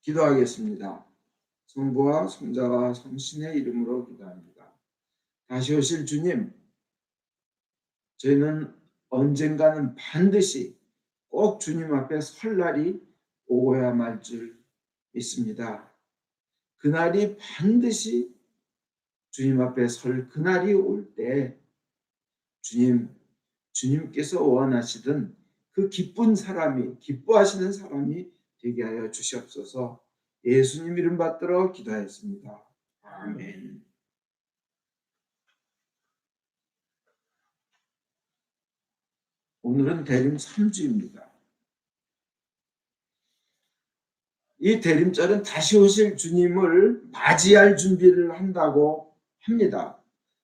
기도하겠습니다. 성부와 성자와 성신의 이름으로 기도합니다. 다시 오실 주님, 저희는 언젠가는 반드시 꼭 주님 앞에 설 날이 오고야 말 줄 믿습니다. 그날이 반드시 주님 앞에 설 그날이 올 때 주님께서 원하시던 그 기쁜 사람이, 기뻐하시는 사람이 되게 하여 주시옵소서. 예수님 이름 받들어 기도하였습니다. 아멘. 오늘은 대림 3주입니다. 이 대림절은 다시 오실 주님을 맞이할 준비를 한다고 합니다.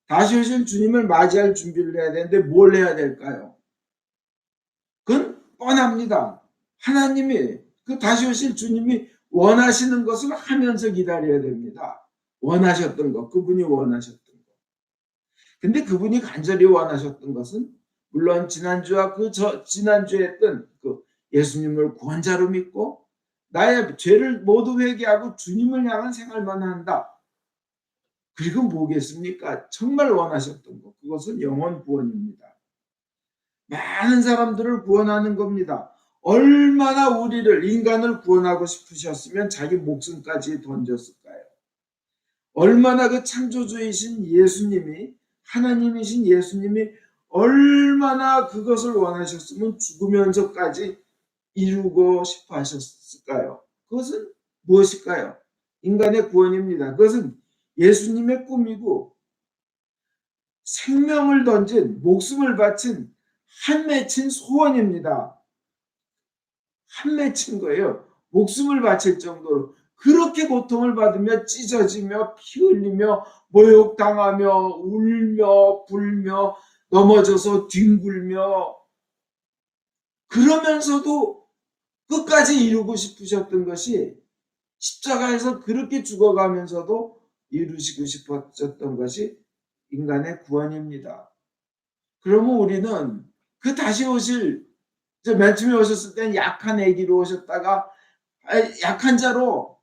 다시 오실 주님을 맞이할 준비를 해야 되는데 뭘 해야 될까요? 그건 뻔합니다. 하나님이, 그 다시 오실 주님이 원하시는 것을 하면서 기다려야 됩니다. 원하셨던 것, 그분이 원하셨던 것. 근데 그분이 간절히 원하셨던 것은 물론 지난주와 지난주에 했던 그 예수님을 구원자로 믿고 나의 죄를 모두 회개하고 주님을 향한 생활만 한다. 그리고 뭐겠습니까? 정말 원하셨던 것, 그것은 영혼 구원입니다. 많은 사람들을 구원하는 겁니다. 얼마나 우리를, 인간을 구원하고 싶으셨으면 자기 목숨까지 던졌을까요? 얼마나 그 창조주이신 예수님이, 하나님이신 예수님이 얼마나 그것을 원하셨으면 죽으면서까지 이루고 싶어 하셨을까요? 그것은 무엇일까요? 인간의 구원입니다. 그것은 예수님의 꿈이고 생명을 던진, 목숨을 바친 한 맺힌 소원입니다. 한 맺힌 거예요. 목숨을 바칠 정도로 그렇게 고통을 받으며 찢어지며 피 흘리며 모욕당하며 울며 불며 넘어져서 뒹굴며 그러면서도 끝까지 이루고 싶으셨던 것이, 십자가에서 그렇게 죽어가면서도 이루시고 싶으셨던 것이 인간의 구원입니다. 그러면 우리는 그 다시 오실, 맨 처음에 오셨을 때는 약한 아기로 오셨다가 약한 자로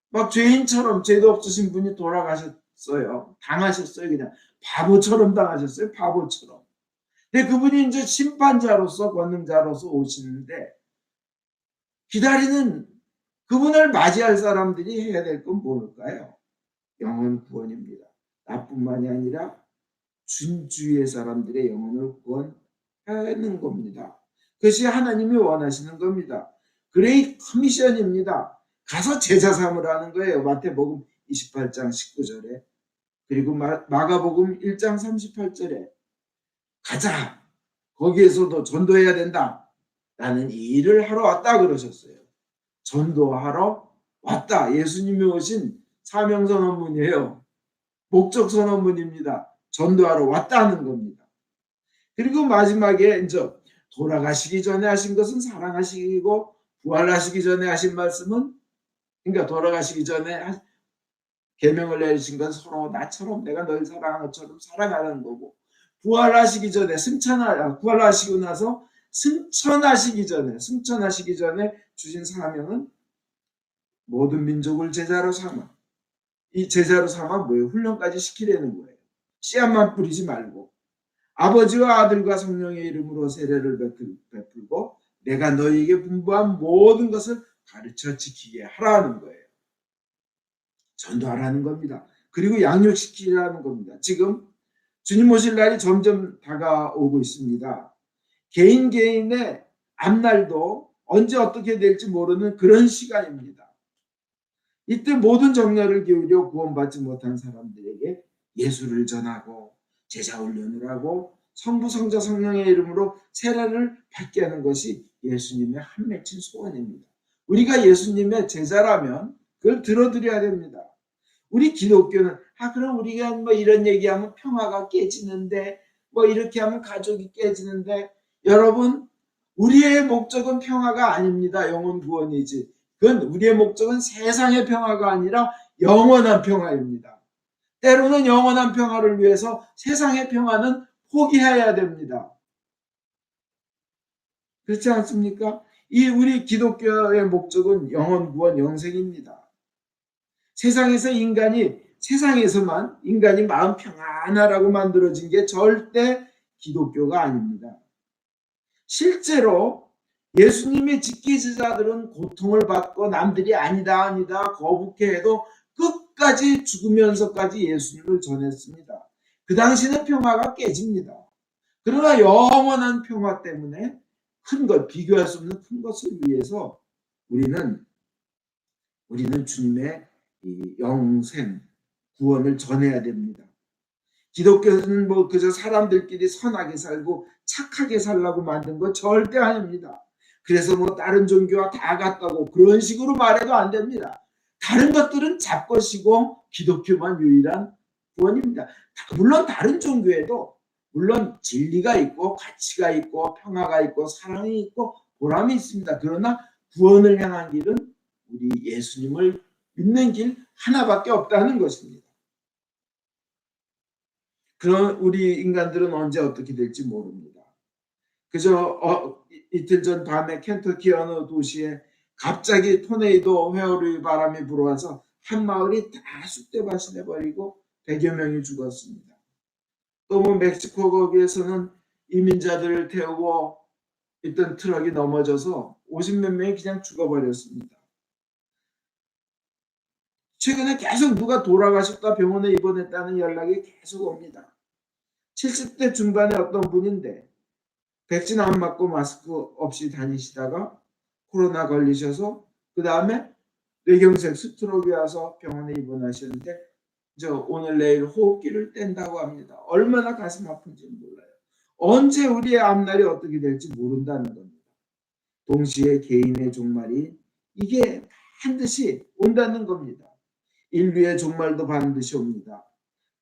막 죄인처럼, 죄도 없으신 분이 돌아가셨어요. 당하셨어요. 그냥 바보처럼 당하셨어요. 바보처럼. 근데 그분이 이제 심판자로서, 권능자로서 오시는데 기다리는 그분을 맞이할 사람들이 해야 될 건 뭘까요? 영혼 구원입니다. 나뿐만이 아니라 준주의 사람들의 영혼을 구원하는 겁니다. 그것이 하나님이 원하시는 겁니다. 그레이트 커미션입니다. 가서 제자 삼으라는 거예요. 마태복음 28장 19절에, 그리고 마가복음 1장 38절에 가자, 거기에서도 전도해야 된다, 나는 이 일을 하러 왔다 그러셨어요. 전도하러 왔다. 예수님이 오신 사명선언문이에요. 목적선언문입니다. 전도하러 왔다는 겁니다. 그리고 마지막에 이제 돌아가시기 전에 하신 것은 사랑하시고, 부활하시기 전에 하신 말씀은, 그러니까 돌아가시기 전에 계명을 내리신 건 서로 나처럼, 내가 널 사랑하는 것처럼 살아가는 거고, 부활하시기 전에 부활하시고 나서 승천하시기 전에 주신 사명은 모든 민족을 제자로 삼아, 이 제자로 삼아 뭐예요? 훈련까지 시키려는 거예요. 씨앗만 뿌리지 말고 아버지와 아들과 성령의 이름으로 세례를 베풀고 내가 너희에게 분부한 모든 것을 가르쳐 지키게 하라는 거예요. 전도하라는 겁니다. 그리고 양육시키라는 겁니다. 지금 주님 오실 날이 점점 다가오고 있습니다. 개인의 앞날도 언제 어떻게 될지 모르는 그런 시간입니다. 이때 모든 정열을 기울여 구원받지 못한 사람들에게 예수를 전하고 제자 훈련을 하고 성부 성자 성령의 이름으로 세례를 받게 하는 것이 예수님의 한 맺힌 소원입니다. 우리가 예수님의 제자라면 그걸 들어드려야 됩니다. 우리 기독교는 그럼 우리가 뭐 이런 얘기하면 평화가 깨지는데, 뭐 이렇게 하면 가족이 깨지는데, 여러분, 우리의 목적은 평화가 아닙니다. 영혼 구원이지. 그건 우리의 목적은 세상의 평화가 아니라 영원한 평화입니다. 때로는 영원한 평화를 위해서 세상의 평화는 포기해야 됩니다. 그렇지 않습니까? 이 우리 기독교의 목적은 영혼 구원 영생입니다. 세상에서만 인간이 마음 평안하라고 만들어진 게 절대 기독교가 아닙니다. 실제로 예수님의 직계제자들은 고통을 받고 남들이 아니다 거북해해도 끝까지 죽으면서까지 예수님을 전했습니다. 그 당시는 평화가 깨집니다. 그러나 영원한 평화 때문에 비교할 수 없는 큰 것을 위해서 우리는 주님의 이 영생 구원을 전해야 됩니다. 기독교는 그저 사람들끼리 선하게 살고 착하게 살라고 만든 건 절대 아닙니다. 그래서 다른 종교와 다 같다고 그런 식으로 말해도 안 됩니다. 다른 것들은 잡것이고 기독교만 유일한 구원입니다. 물론 다른 종교에도 물론 진리가 있고 가치가 있고 평화가 있고 사랑이 있고 보람이 있습니다. 그러나 구원을 향한 길은 우리 예수님을 믿는 길 하나밖에 없다는 것입니다. 그런 우리 인간들은 언제 어떻게 될지 모릅니다. 그저 이틀 전 밤에 켄터키 어느 도시에 갑자기 토네이도 회오리 바람이 불어와서 한 마을이 다 쑥대밭이 돼버리고 100여 명이 죽었습니다. 또 멕시코 거기에서는 이민자들을 태우고 있던 트럭이 넘어져서 50몇 명이 그냥 죽어버렸습니다. 최근에 계속 누가 돌아가셨다 병원에 입원했다는 연락이 계속 옵니다. 70대 중반의 어떤 분인데 백신 안 맞고 마스크 없이 다니시다가 코로나 걸리셔서 그 다음에 뇌경색 스트로크가 와서 병원에 입원하셨는데 오늘 내일 호흡기를 뗀다고 합니다. 얼마나 가슴 아픈지 몰라요. 언제 우리의 앞날이 어떻게 될지 모른다는 겁니다. 동시에 개인의 종말이 이게 반드시 온다는 겁니다. 인류의 종말도 반드시 옵니다.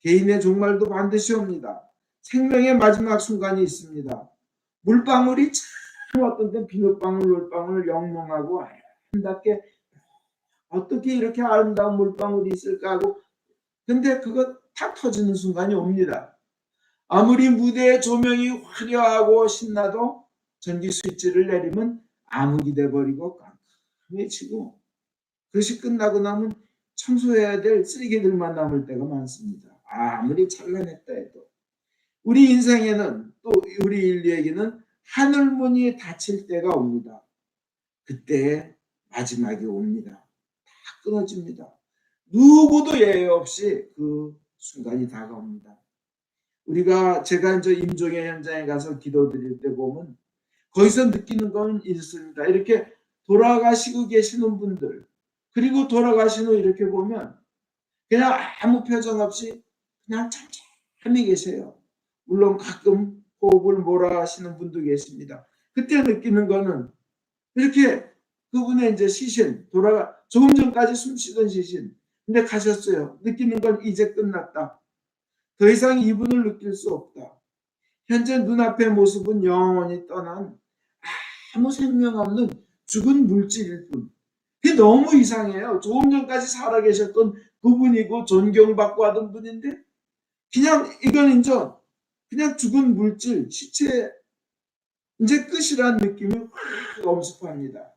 개인의 종말도 반드시 옵니다. 생명의 마지막 순간이 있습니다. 물방울이 참 어떤 때 비눗방울, 물방울 영롱하고 아름답게 어떻게 이렇게 아름다운 물방울이 있을까 하고 근데 그거 탁 터지는 순간이 옵니다. 아무리 무대의 조명이 화려하고 신나도 전기 스위치를 내리면 암흑이 돼버리고 깜깜해지고 그것이 끝나고 나면 청소해야 될 쓰레기들만 남을 때가 많습니다. 아무리 찬란했다 해도 우리 인생에는 또 우리 인류에게는 하늘문이 닫힐 때가 옵니다. 그때 마지막이 옵니다. 다 끊어집니다. 누구도 예외 없이 그 순간이 다가옵니다. 제가 임종의 현장에 가서 기도드릴 때 보면 거기서 느끼는 건 있습니다. 이렇게 돌아가시고 계시는 분들 그리고 돌아가신 후 이렇게 보면 그냥 아무 표정 없이 그냥 잠잠히 계세요. 물론 가끔 호흡을 몰아하시는 분도 계십니다. 그때 느끼는 거는 이렇게 그분의 시신 조금 전까지 숨쉬던 시신 근데 가셨어요. 느끼는 건 이제 끝났다. 더 이상 이분을 느낄 수 없다. 현재 눈앞의 모습은 영원히 떠난 아무 생명 없는 죽은 물질일 뿐. 그게 너무 이상해요. 조금 전까지 살아계셨던 그분이고 존경받고 하던 분인데 그냥 이건 그냥 죽은 물질, 시체 이제 끝이라는 느낌이 확 엄습합니다.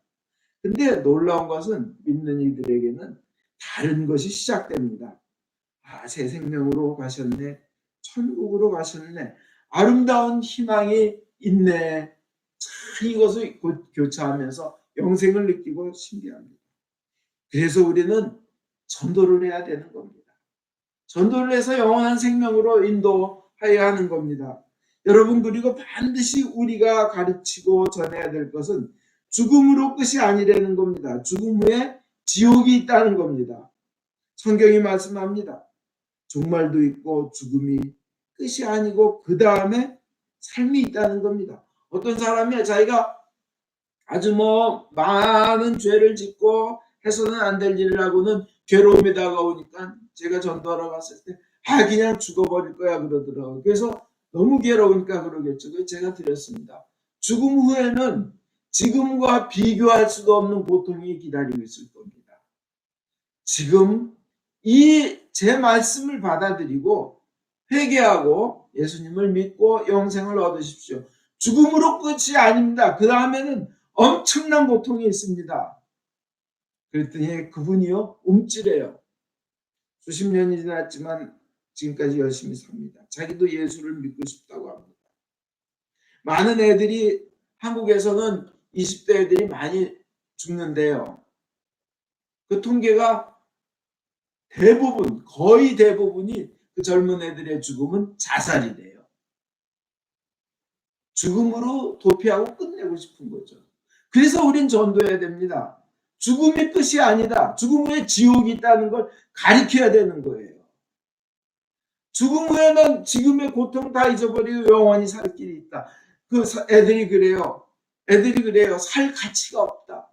근데 놀라운 것은 믿는 이들에게는 다른 것이 시작됩니다. 새 생명으로 가셨네. 천국으로 가셨네. 아름다운 희망이 있네. 참 이것을 교차하면서 영생을 느끼고 신기합니다. 그래서 우리는 전도를 해야 되는 겁니다. 전도를 해서 영원한 생명으로 인도해야 하는 겁니다. 여러분 그리고 반드시 우리가 가르치고 전해야 될 것은 죽음으로 끝이 아니라는 겁니다. 죽음 후에 지옥이 있다는 겁니다. 성경이 말씀합니다. 종말도 있고 죽음이 끝이 아니고 그 다음에 삶이 있다는 겁니다. 어떤 사람이 자기가 아주 많은 죄를 짓고 해서는 안 될 일을 하고는 괴로움이 다가오니까 제가 전도하러 갔을 때 그냥 죽어버릴 거야 그러더라고요. 그래서 너무 괴로우니까 그러겠죠. 제가 드렸습니다. 죽음 후에는 지금과 비교할 수도 없는 고통이 기다리고 있을 겁니다. 지금 이 제 말씀을 받아들이고 회개하고 예수님을 믿고 영생을 얻으십시오. 죽음으로 끝이 아닙니다. 그 다음에는 엄청난 고통이 있습니다. 그랬더니 그분이요, 움찔해요. 수십 년이 지났지만 지금까지 열심히 삽니다. 자기도 예수를 믿고 싶다고 합니다. 많은 애들이, 한국에서는 20대 애들이 많이 죽는데요. 그 통계가 대부분, 거의 대부분이 그 젊은 애들의 죽음은 자살이래요. 죽음으로 도피하고 끝내고 싶은 거죠. 그래서 우린 전도해야 됩니다. 죽음이 끝이 아니다. 죽음 후에 지옥이 있다는 걸 가르쳐야 되는 거예요. 죽음 후에는 지금의 고통 다 잊어버리고 영원히 살 길이 있다. 그 애들이 그래요. 애들이 그래요. 살 가치가 없다.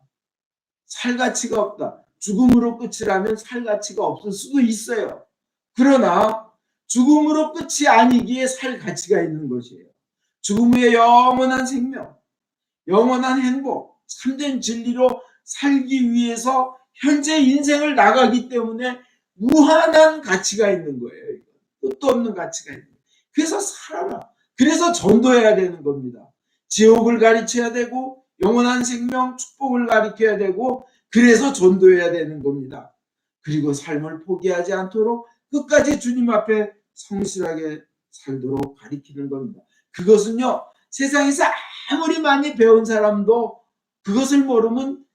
살 가치가 없다. 죽음으로 끝이라면 살 가치가 없을 수도 있어요. 그러나 죽음으로 끝이 아니기에 살 가치가 있는 것이에요. 죽음 후에 영원한 생명, 영원한 행복, 참된 진리로 살기 위해서 현재 인생을 나가기 때문에 무한한 가치가 있는 거예요. 끝도 없는 가치가 있는 거예요. 그래서 살아라. 그래서 전도해야 되는 겁니다. 지옥을 가르쳐야 되고 영원한 생명, 축복을 가르쳐야 되고 그래서 전도해야 되는 겁니다. 그리고 삶을 포기하지 않도록 끝까지 주님 앞에 성실하게 살도록 가르치는 겁니다. 그것은요, 세상에서 아무리 많이 배운 사람도 그것을 모르면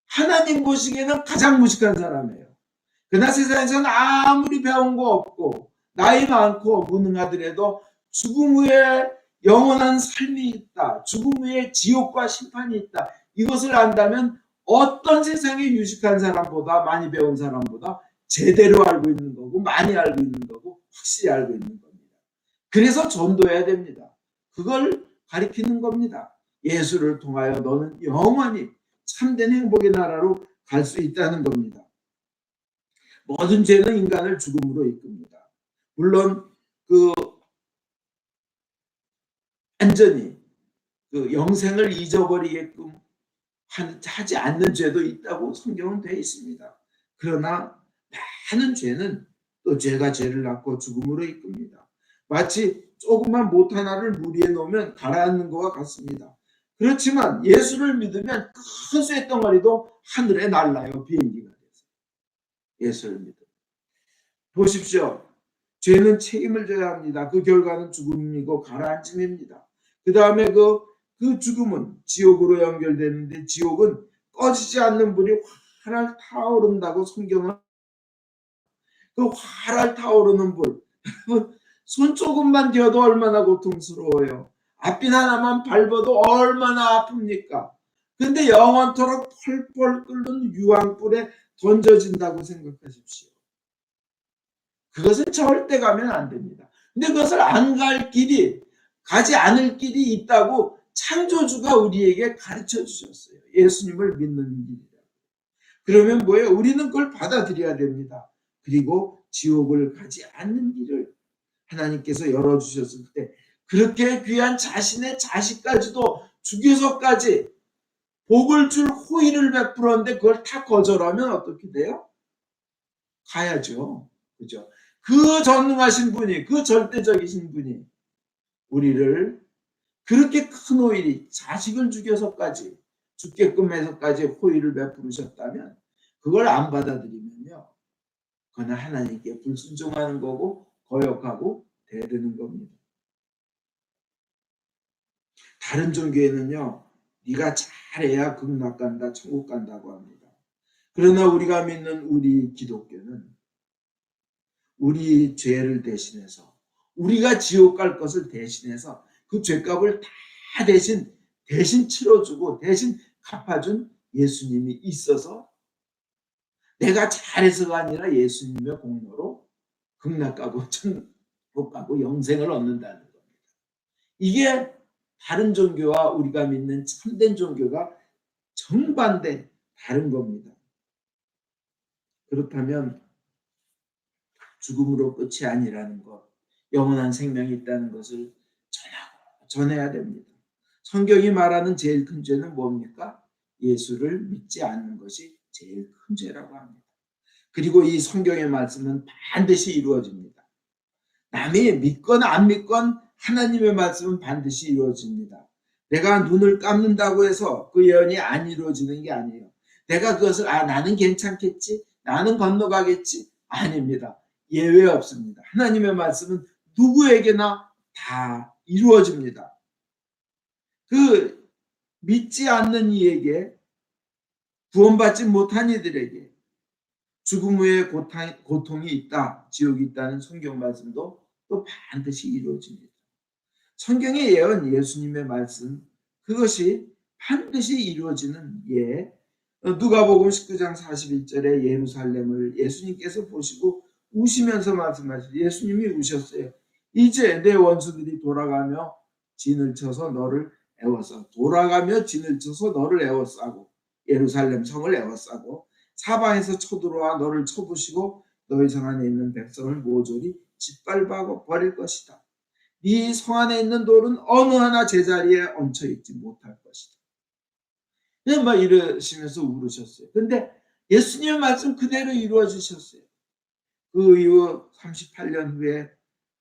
하나님 보시기에는 가장 무식한 사람이에요. 그러나 세상에서는 아무리 배운 거 없고 나이 많고 무능하더라도 죽음 후에 영원한 삶이 있다. 죽음 후에 지옥과 심판이 있다. 이것을 안다면 어떤 세상의 유식한 사람보다, 많이 배운 사람보다 제대로 알고 있는 거고, 많이 알고 있는 거고, 확실히 알고 있는 겁니다. 그래서 전도해야 됩니다. 그걸 가리키는 겁니다. 예수를 통하여 너는 영원히 참된 행복의 나라로 갈 수 있다는 겁니다. 모든 죄는 인간을 죽음으로 이끕니다. 물론 그 완전히 그 영생을 잊어버리게끔 하지 않는 죄도 있다고 성경은 되어 있습니다. 그러나 많은 죄는 또 죄가 죄를 낳고 죽음으로 이끕니다. 마치 조그만 못 하나를 물 위에 놓으면 가라앉는 것과 같습니다. 그렇지만 예수를 믿으면 큰 쇳덩어리도 하늘에 날라요. 비행기가 돼서. 예수를 믿으면. 보십시오. 죄는 책임을 져야 합니다. 그 결과는 죽음이고 가라앉음입니다. 그 다음에 그 죽음은 지옥으로 연결되는데 지옥은 꺼지지 않는 불이 활활 타오른다고 성경은. 그 활활 타오르는 불, 손 조금만 뎌도 얼마나 고통스러워요. 앞빛 하나만 밟아도 얼마나 아픕니까? 근데 영원토록 펄펄 끓는 유황불에 던져진다고 생각하십시오. 그것은 절대 가면 안 됩니다. 근데 그것을 안 갈 길이, 가지 않을 길이 있다고 창조주가 우리에게 가르쳐 주셨어요. 예수님을 믿는 길이다. 그러면 뭐예요? 우리는 그걸 받아들여야 됩니다. 그리고 지옥을 가지 않는 길을 하나님께서 열어주셨을 때 그렇게 귀한 자신의 자식까지도 죽여서까지 복을 줄 호의를 베풀었는데 그걸 다 거절하면 어떻게 돼요? 가야죠. 그죠? 그 전능하신 분이, 그 절대적이신 분이 우리를 그렇게 큰 호의, 자식을 죽여서까지, 죽게끔 해서까지 호의를 베푸셨다면 그걸 안 받아들이면요, 그건 하나님께 불순종하는 거고 거역하고 대드는 겁니다. 다른 종교에는요, 네가 잘해야 극락 간다, 천국 간다고 합니다. 그러나 우리가 믿는 우리 기독교는 우리 죄를 대신해서, 우리가 지옥 갈 것을 대신해서 그 죄값을 다 대신 치러주고 대신 갚아준 예수님이 있어서 내가 잘해서가 아니라 예수님의 공로로 극락 가고 천국 가고 영생을 얻는다는 겁니다. 이게 다른 종교와 우리가 믿는 참된 종교가 정반대 다른 겁니다. 그렇다면 죽음으로 끝이 아니라는 것, 영원한 생명이 있다는 것을 전해야 됩니다. 성경이 말하는 제일 큰 죄는 뭡니까? 예수를 믿지 않는 것이 제일 큰 죄라고 합니다. 그리고 이 성경의 말씀은 반드시 이루어집니다. 남이 믿건 안 믿건 하나님의 말씀은 반드시 이루어집니다. 내가 눈을 감는다고 해서 그 예언이 안 이루어지는 게 아니에요. 내가 그것을 나는 괜찮겠지, 나는 건너가겠지, 아닙니다. 예외 없습니다. 하나님의 말씀은 누구에게나 다 이루어집니다. 그 믿지 않는 이에게, 구원받지 못한 이들에게 죽음 후에 고통이 있다, 지옥이 있다는 성경 말씀도 또 반드시 이루어집니다. 성경의 예언, 예수님의 말씀, 그것이 반드시 이루어지는 예. 누가복음 19장 41절에 예루살렘을 예수님께서 보시고 우시면서 말씀하시죠. 예수님이 우셨어요. 이제 내 원수들이 돌아가며 진을 쳐서 너를 애워싸고, 돌아가며 진을 쳐서 너를 애워싸고, 예루살렘 성을 애워싸고 사방에서 쳐들어와 너를 쳐부시고 너희 성 안에 있는 백성을 모조리 짓밟아 버릴 것이다. 네 성 안에 있는 돌은 어느 하나 제자리에 얹혀 있지 못할 것이다. 그냥 막 이러시면서 울으셨어요. 근데 예수님의 말씀 그대로 이루어 주셨어요. 그 이후 38년 후에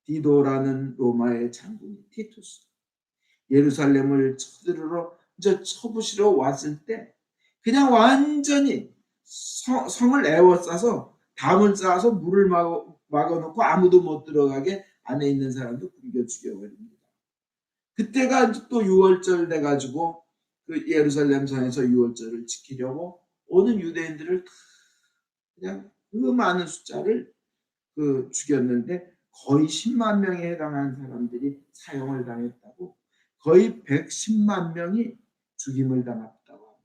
디도라는 로마의 장군이, 티투스, 예루살렘을 쳐부시러 왔을 때 그냥 완전히 성을 에워싸서, 담을 쌓아서 물을 막아놓고 아무도 못 들어가게 안에 있는 사람도 굶겨 죽여버립니다. 그때가 또 6월절 돼가지고 그 예루살렘 성에서 6월절을 지키려고 오는 유대인들을 그냥 그 많은 숫자를 죽였는데 거의 10만 명에 해당하는 사람들이 사형을 당했다고, 거의 110만 명이 죽임을 당했다고 합니다.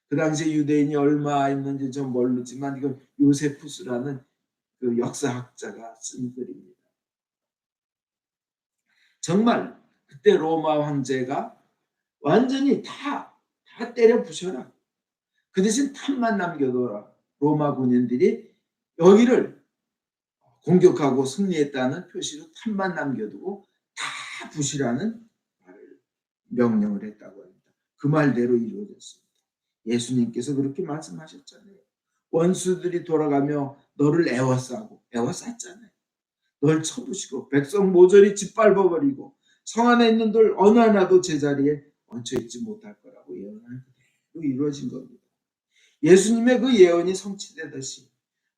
그 당시에 유대인이 얼마 있는지 좀 모르지만 이건 요세푸스라는 그 역사학자가 쓴 글입니다. 정말 그때 로마 황제가 완전히 다 때려 부셔라, 그 대신 탑만 남겨둬라, 로마 군인들이 여기를 공격하고 승리했다는 표시로 탑만 남겨두고 다 부시라는 명령을 했다고 합니다. 그 말대로 이루어졌습니다. 예수님께서 그렇게 말씀하셨잖아요. 원수들이 돌아가며 너를 애워쌌잖아요. 널 쳐부시고 백성 모조리 짓밟아버리고 성 안에 있는 돌 어느 하나도 제자리에 얹혀있지 못할 거라고 예언한 그대로 이루어진 겁니다. 예수님의 그 예언이 성취되듯이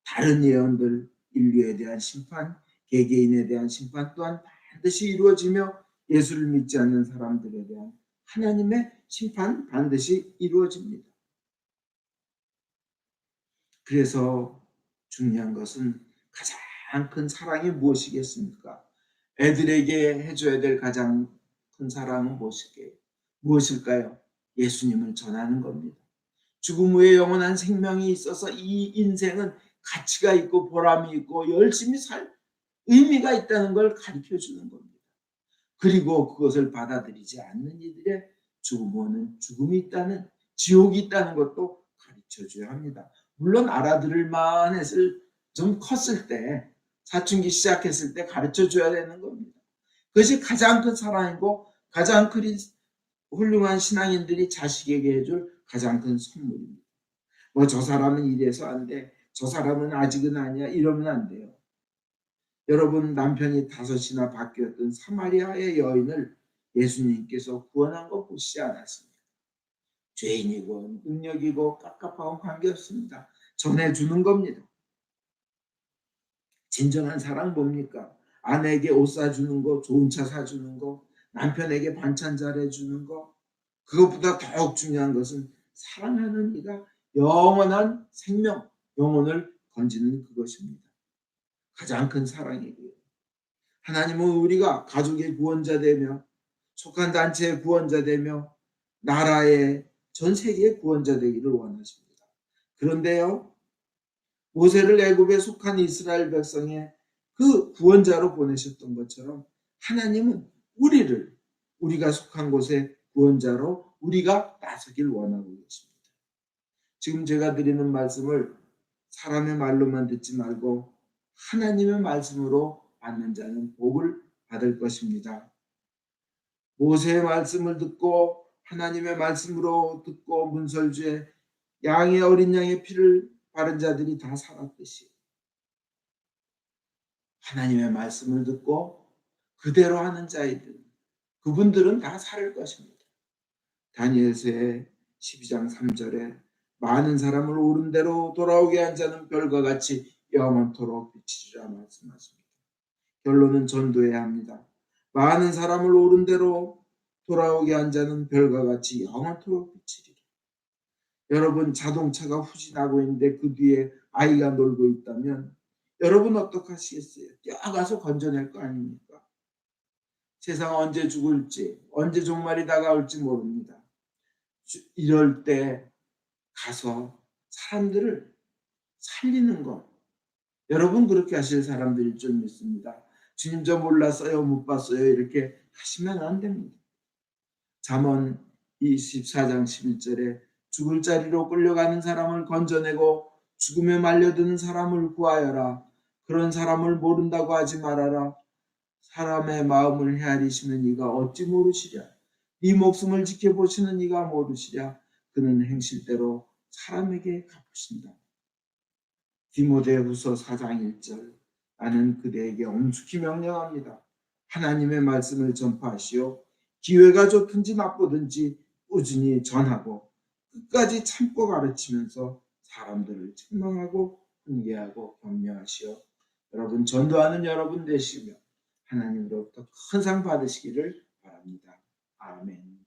다른 예언들, 인류에 대한 심판, 개개인에 대한 심판 또한 반드시 이루어지며 예수를 믿지 않는 사람들에 대한 하나님의 심판 반드시 이루어집니다. 그래서 중요한 것은 가장 큰 사랑이 무엇이겠습니까? 애들에게 해줘야 될 가장 큰 사랑은 무엇일까요? 예수님을 전하는 겁니다. 죽음 후에 영원한 생명이 있어서 이 인생은 가치가 있고 보람이 있고 열심히 살 의미가 있다는 걸 가르쳐 주는 겁니다. 그리고 그것을 받아들이지 않는 이들의 죽음 후에는 죽음이 있다는, 지옥이 있다는 것도 가르쳐 줘야 합니다. 물론 알아들을 만했을, 좀 컸을 때, 사춘기 시작했을 때 가르쳐 줘야 되는 겁니다. 그것이 가장 큰 사랑이고 가장 큰 훌륭한 신앙인들이 자식에게 해줄 가장 큰 선물입니다. 뭐 저 사람은 이래서 안 돼, 저 사람은 아직은 아니야, 이러면 안 돼요. 여러분, 남편이 5이나 바뀌었던 사마리아의 여인을 예수님께서 구원한 거 보시지 않았습니까? 죄인이고 능력이고 깝깝하고 관계없습니다. 전해주는 겁니다. 진정한 사랑 뭡니까? 아내에게 옷 사주는 거, 좋은 차 사주는 거, 남편에게 반찬 잘해주는 거, 그것보다 더욱 중요한 것은 사랑하는 이가 영원한 생명, 영혼을 건지는 그것입니다. 가장 큰 사랑이고요. 하나님은 우리가 가족의 구원자 되며 속한 단체의 구원자 되며 나라의, 전 세계의 구원자 되기를 원하십니다. 그런데요, 모세를 애굽에 속한 이스라엘 백성의 그 구원자로 보내셨던 것처럼 하나님은 우리가 속한 곳의 구원자로 우리가 나서길 원하고 계십니다. 지금 제가 드리는 말씀을 사람의 말로만 듣지 말고 하나님의 말씀으로 받는 자는 복을 받을 것입니다. 모세의 말씀을 듣고 하나님의 말씀으로 듣고 문설주에 어린 양의 피를 바른 자들이 다 살았듯이 하나님의 말씀을 듣고 그대로 하는 자들, 그분들은 다 살 것입니다. 다니엘서의 12장 3절에 많은 사람을 옳은 대로 돌아오게 한 자는 별과 같이 영원토록 비치리라 말씀하십니다. 결론은 전도해야 합니다. 많은 사람을 옳은 대로 돌아오게 한 자는 별과 같이 영원토록 비치리라. 여러분 자동차가 후진하고 있는데 그 뒤에 아이가 놀고 있다면 여러분 어떡하시겠어요? 뛰어가서 건져낼 거 아닙니까? 세상 언제 죽을지 언제 종말이 다가올지 모릅니다. 이럴 때 가서 사람들을 살리는 것. 여러분 그렇게 하실 사람들일 줄 믿습니다. 주님 저 몰랐어요, 못 봤어요 이렇게 하시면 안 됩니다. 잠언 24장 11절에 죽을 자리로 끌려가는 사람을 건져내고 죽음에 말려드는 사람을 구하여라. 그런 사람을 모른다고 하지 말아라. 사람의 마음을 헤아리시는 이가 어찌 모르시랴. 네 목숨을 지켜보시는 이가 모르시랴. 그는 행실대로 사람에게 갚으신다. 디모데후서 4장 1절 나는 그대에게 엄숙히 명령합니다. 하나님의 말씀을 전파하시오. 기회가 좋든지 나쁘든지 꾸준히 전하고 끝까지 참고 가르치면서 사람들을 책망하고 훈계하고 격려하시오. 여러분 전도하는 여러분 되시며 하나님으로부터 큰 상 받으시기를 바랍니다. 아멘.